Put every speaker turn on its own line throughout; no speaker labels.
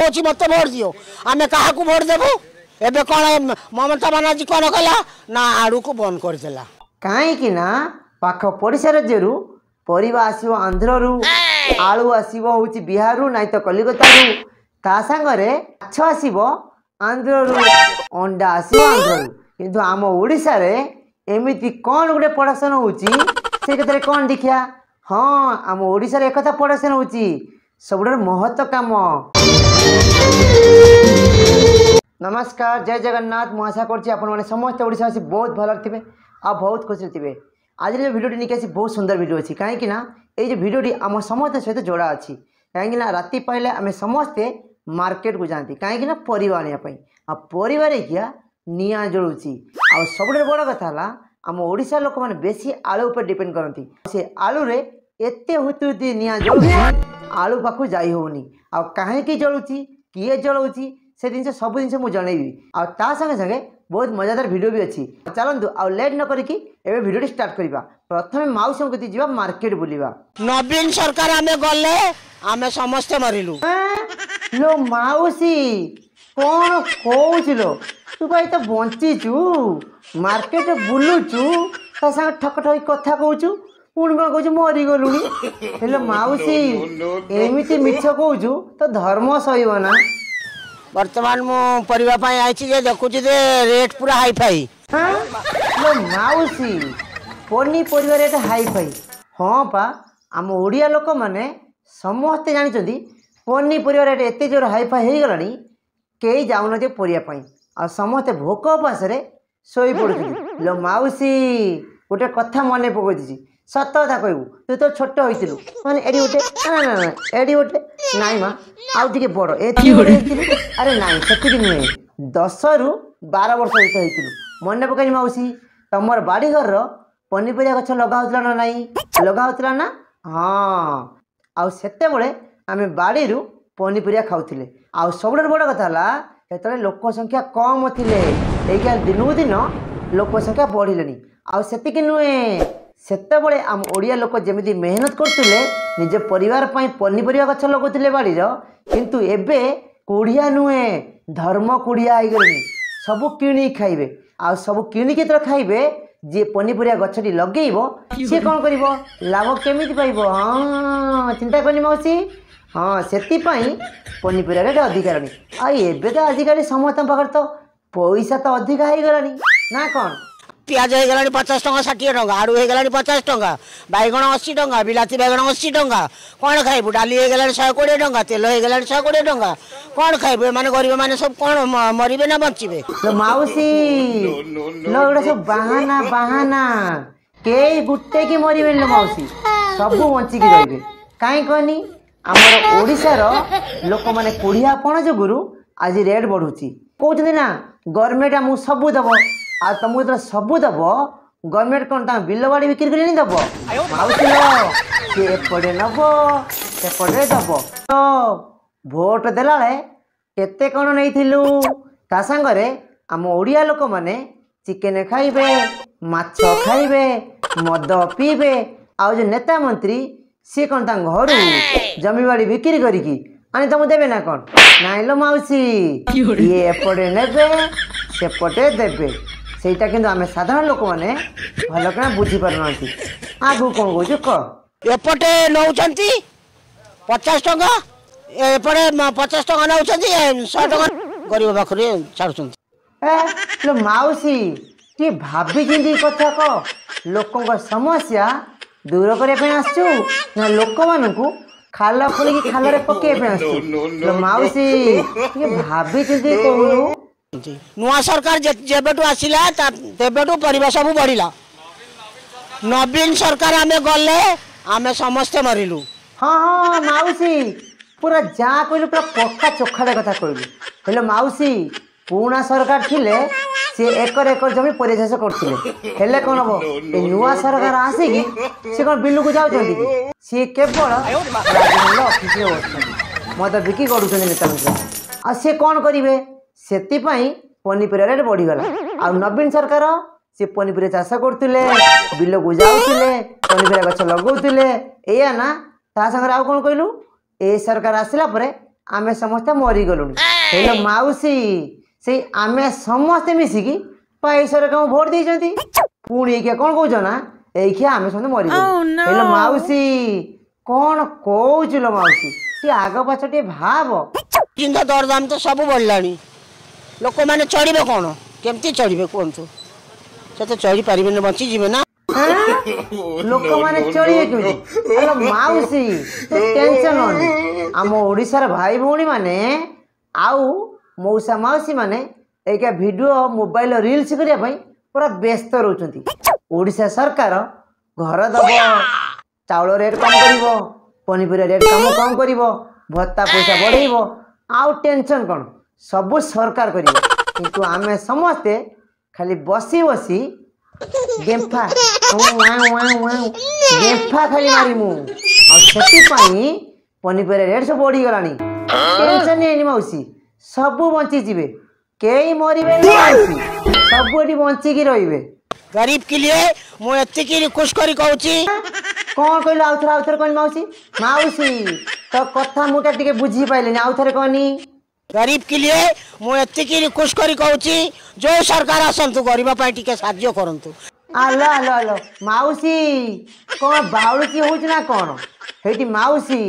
कौच मत भोट दियो आम क्या भोट देवु एबे कौन ममता बनर्जी कौन कला ना आड़ू को बंद करदेला
कहीं ना पाख पड़िशा राज्य परिवा आसो आंध्रु आलू आसो हूँ बिहार नाई तो कलिकता ता सांगे माछ आसो आंध्रु अंडा आसो आंध्रु किंतु आम ओडिशा रे एमिति कौन गोटे प्रोडक्शन होची से क्षेत्र में कौन देखिया हाँ आम ओडिशा रे एकता प्रोडक्शन होची सब महत्व काम। नमस्कार जय जगन्नाथ मु आशा कर समस्त ओडिशा बहुत भल थे आ बहुत खुशी थे। आज जो भिडियो निकासी बहुत सुंदर भिडियो अच्छी कहीं ये भिडियोटी आम समस्त सहित जोड़ा अच्छी कहीं राति पाइले आम समस्ते मार्केट को जाती कहीं परिवा आने परिवार क्या निआ जलुची आ सब बड़ कथा है आम ओडिशा लोक मैंने बेसी आलू पर डिपेंड करती से आलू रे एते हुतु निआ जलुची आलू पाखु जाई होनी आ कहीं जलुची किए जलाऊँगी से जिन सब जिन मुझे जनइबी आ संगे संगे बहुत मजादार वीडियो भी अच्छी चलतु आ लेट न करी एवं वीडियो स्टार्ट करवा। प्रथम मौसी कति जा मार्केट बुलवा
नवीन सरकार आम गले आम समस्ते मरिलु
लो मौसी कौन कौलो तू भाई तो बंचीचु मार्केट बुलुचु ता संग ठक ठक कथा कहूँ पुणी कौन कह मरीगलुणी हेलो मौसी एमती मिछ कहूँ तो धर्म सह ना
वर्तमान मु परिवा आई देखुची रेट पूरा हाई फाई
हाँ मौसी पनीपरिया रेट हाई फाई हाँ पा आम ओडिया लोक मैंने समस्ते जानते पनीपरिया रेट एत जोर हाई फाई हो गलानी कई जाऊन परिवाई आ समस्ते भोक उपास शोई पड़ुली लो मौसी गोटे कथा मन पकई सत कथा कहू तू तो छोट होइतिलु माने एडी उठे ना ना ना एडी उठे नाई माँ आउ टिके बड़ एती अरे नाई सेतिक नुहे 10 रु 12 वर्ष भितर होइतिलु मन पकई मौसी तमर बाड़ी घर पनीपरिया गछ लगाउतला ना नाई लगाउतला ना हाँ आउ सेते बळे आमे बाड़ी रु पनीपरिया खाउथिले आउ सबडर बड़ कथा ला एतले लोक संख्या कम थिले एका दिनू दिन लोक संख्या बढ़िलेनी आउ सेतिक नुहे सेते बड़े आम ओडिया लोक जमी मेहनत करते निज परिवार पनीपरिया गछ लगुले बाड़ीर किंतु एबे कुड़िया नुहे धर्म कुड़िया हो गले सब किणी खाइबे आ सब किणिकी तो खाइबे जी पनीपरिया गछटी लगेइबो सी कौन करिवो लाभ केमिति पाइबो हाँ चिंता करनी मौसी हाँ सेति पनीपरिया रेट अधिक हेलानी आ एबे तो आजिकल समस्त पाखर तो पैसा तो अधिक हो गलानी ना कौन
पियाज हो गला 50 टंका 60 टंका आड़ू हो गला 50 टंका बैगण 80 टंका बिलाती बैगण 80 टंका कौन खाइबू डाली हो गला 120 टंका तेल हो गला 120 टंका कौन खाइबू माने गरीब माने सब कौन मरिबे ना बंचिबे
लो मौसी लो एडा सब बहाना बहाना के गुट्टे की मरिबे लो मौसी सब बंची की रहिबे काई कहनी हमर ओडिसा रो लोक माने कुड़ियापण जोगुरु आज रेट बढ़ुची कहते ना गवर्नमेंट आमको सब दब आ तुमको जो सब दब गवर्नमेंट कौन बिल बाड़ी बिक्री कर दब मौसी सी एपटे नब सेपटे दब तो भोट देला केते कौन नहीं ता सांगरे आम ओडिया लोक मैंने चिकेन खाइबे माछ खाइबे मद पीबे आ जो नेता मंत्री सी कौन घर जमी बाड़ी बिक्री करिकी आनी तुम देवे ना कौन नाई लो मौसी ये एपटे नेबे सेपटे देबे सेटा किंतु आमे साधारण लोक माने भल कना बुझी पारना आगु कौन कहू कह
एपटे नौचंती 50 टंका एपटे 50 टंका नौचंती 100 टंका गरीब पाखरे छाड़ुचंती
लो मौसी ती भाबी चिंती कथा कह लोकंक समस्या दूर करने आसचु ना लोक मानकु खाल खोलिकी खाल पकड़ आसचु मौसी भाभी चिंती कहू
नुआ सरकार जेबेटू आसिला तेबेटू परिवार सब बढ़िला नवीन सरकार आमे गले आमे समस्ते मरिलु
हाँ हाँ मौसी पूरा जहाँ कहलु पूरा पक्का चोखाटे कथा कहलु हेलो मौसी पुराना सरकार थिले सी एकर एकर जमी परिचाष करते हेले कौन हम ये नुआ सरकार आसिकी सी कौन बिलू को जाऊँ सी केवल ऑफिस मत बिक्री कर नेता आ सी कौन करेंगे से पनीपरिया रेट बढ़ीगला आ नवीन सरकार सी पनीपरिया चाष करते बिल को जाऊे पनीपरिया गछ लगौले या ना ता संगे आउ कौन कहलु ए सरकार आसला परे आमे समस्ते मरीगलुणी हेलो माउसी से आमे समस्ते मिसिकी पैसा कम भोट देइछंती पुणी क्या कौन कौच ना एखिया आमे समस्ते मरीगलु हेलो माउसी कौन कौच लो माउसी ती आग पाछ टे भाव
जिंदा दरदाम तो सब बढ़लानी लोक मैंने चढ़े कौन केमती चढ़े कहतु से तो चढ़ी पारे बची जीवे ना
लोक माने चढ़िए केमिति हेलो माउसी तो टेंशन होनी आम ओडिशार भाई भौणी माने आउ मौसा माउसी माने एका वीडियो मोबाइल रील्स करिया पई पूरा व्यस्त रहउचंती ओडिशा सरकार घर दब चाउल रेट कम करिवो पनीपरिया रेट कम करिवो भत्ता पैसा बढ़ाइबो आउ टेंशन कौन सब सरकार करिवो किंतु आमे समस्ते खाली बसी बसी गेम्फा गेम्फा खाली मारिमु आनी पनीपरिया रेट सब बढ़ी गलानी टेंशन नहीं मौसी सब बंची जीवे कई मरबे सब बंचिकी रहिबे
गरीब के लिए मुझे एतिकी रिक्वेस्ट करी कहूची
कौन कहलो आउथर कहनी माउसी माउसी तो कथा मुटा टिके बुझी पाइलेनी आउथर कहनी
गरीब के लिए मुझे एतिकी रिक्वेस्ट करी कहूची जो सरकार आसंतु गरीब पाई टिके साहाय्य करंतु
आलो आलो आलो माउसी कौन बाउलची होच ना कौन हेटी माउसी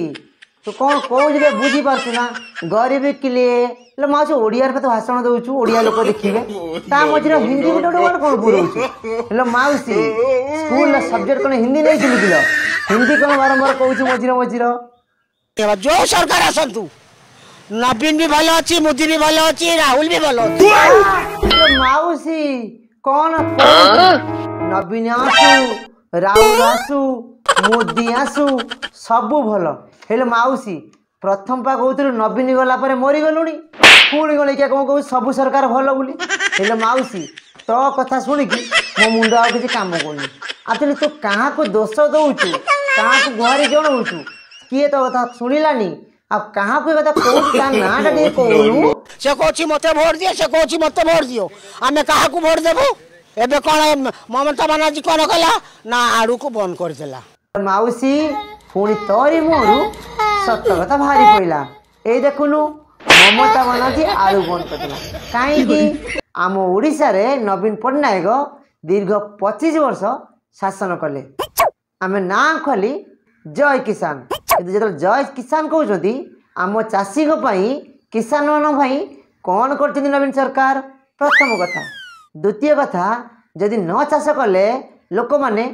तू कौन कहूच रे बुझी पारछु ना गरीब के लिए लो माउसी ओडिया रे तो भाषण दउछु ओडिया लोक देखिबे ता मझिरे हिंदी गुटे गुटे कौन पुरउछु लो माउसी स्कूल सब्जेक्ट कोन हिंदी नहीं लिखिलो हिंदी कोन बारंबार कहूछु मझिरे
जो सरकार आसंतु नवीन भी भलो अच्छी मोदी भी भलो अच्छी राहुल भी भलो अच्छी
माउसी कौन नवीन आसु राहुल आसु मोदी आसु सबु भल हेले माउसी प्रथम पा कहूलु नवीन गला पर मरी गलुणी पुणी गले क्या कौन कहू सब सरकार भल बोली हेले माउसी तो कथा शुणिकी मो मुंड आ किसी काम करनी आखिर तू क्या दोष दौचु क्या गुहारी जनाऊँ किए तो कथा शुणिलानी अब कहाँ को कथा कहूँ नाटा टे कहूँ
से कहूँ मत भोट दियो से कहूँ मत भोट दियो आम क्या भोट देवु एबे कौन ममता बानार्जी कौन कला ना आड़ू को बंद करदेला
माउसी पुणी तोरी मुहरु सत कथा भारी पड़ा ये देखुनु ममता बानार्जी आलू बंद करदेला कहीं आम ओडिशा रे नवीन पट्टनायक दीर्घ 25 वर्ष शासन कले आम ना खाली जय किसान जो जय किसान कहते आम चाषी किसान मान कौन कर नवीन सरकार प्रथम कथा द्वितीय कथा जदि न चाष कले लोक मैंने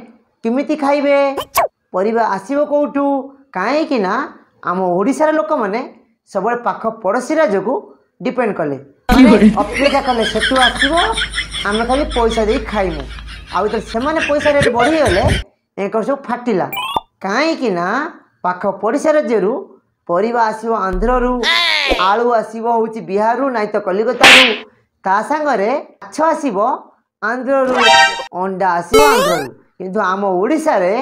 किमिति खाइबे परिबा आसीबो कोठू कहीं आम ओडिशार लोक मैंने सब पाख पड़ोसी राज्य को डिपेंड कले अपेक्षा कले सेठू आसो आम खाली पैसा दे खाइमु आउ तो से पैसा रेट बढ़ीगले एक सब फाटिला कहीं पाख पड़ोसी राज्य परिबा आसीबो आंध्र आलू आसीबो होची बिहार नाई तो कलिकता ता सांगरे माछ आसीबो आंध्र अंडा आसीबो आंध्र किंतु आम ओडिशा रे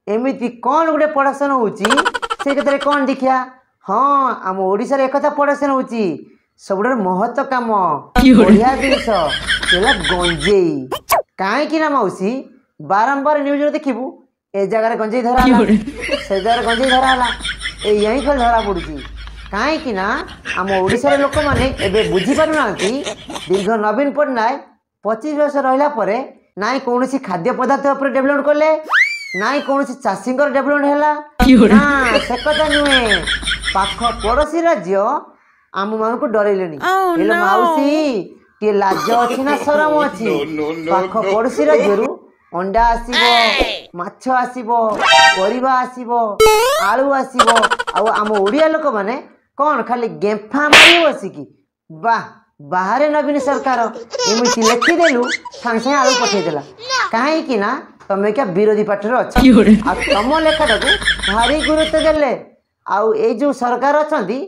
एमिति कौन गोटे प्रोडक्शन होची से कतरे कौन देखिया हाँ आम ओडिशा रे एकता प्रोडक्शन होची सबुडर महत्व काम बढ़िया जिनिस केला गंजेई कहीं ना मौसी बारंबार न्यूज रे देखिबू ए जगह गंजेई धरा से जगह गंजेई धरा यही फल धरा पड़ी कहीं आम ओडिशार लोक मैंने एबे बुझी पारु नांती दीर्घ नवीन पट्टनायक 25 वर्ष रहिला परे नाई कौन खाद्य पदार्थ पर डेवलप कले नाई कौन चाषी डेवलप है ना से कथा नुहे पाख पड़ोसी राज्य आम मान को डरइले हेलो माउसी टे लाज अच्छी ना शरम अच्छी पाख पड़ोसी राज्य अंडा आसीबो माछ आसीबो परिबा आसीबो आलू आसीबो आ आम ओडिया लोक माने कौन खाली गेम्फा मारी बसिकी वाह बाहर नवीन सरकार एमती लिखिदेलु सागे सागे आलू पठेदेला कहीं तमें क्या विरोधी पार्टी अच्छी तुम लेखाटा को भारी गुरुत्व देले आउ ए जो सरकार अच्छी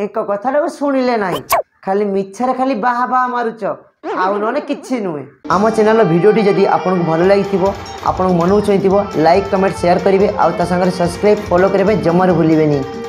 एक कथा शुणिले ना खाली मिछारे खाली बाहा बाहा मारुच आउ ना कि नुहे आम चैनल भिडियोटी जदि आपको भल लगी आपन मन चाहिए लाइक कमेंट शेयर करेंगे आउ ता संगे सब्सक्राइब फॉलो करने जमार भूलें।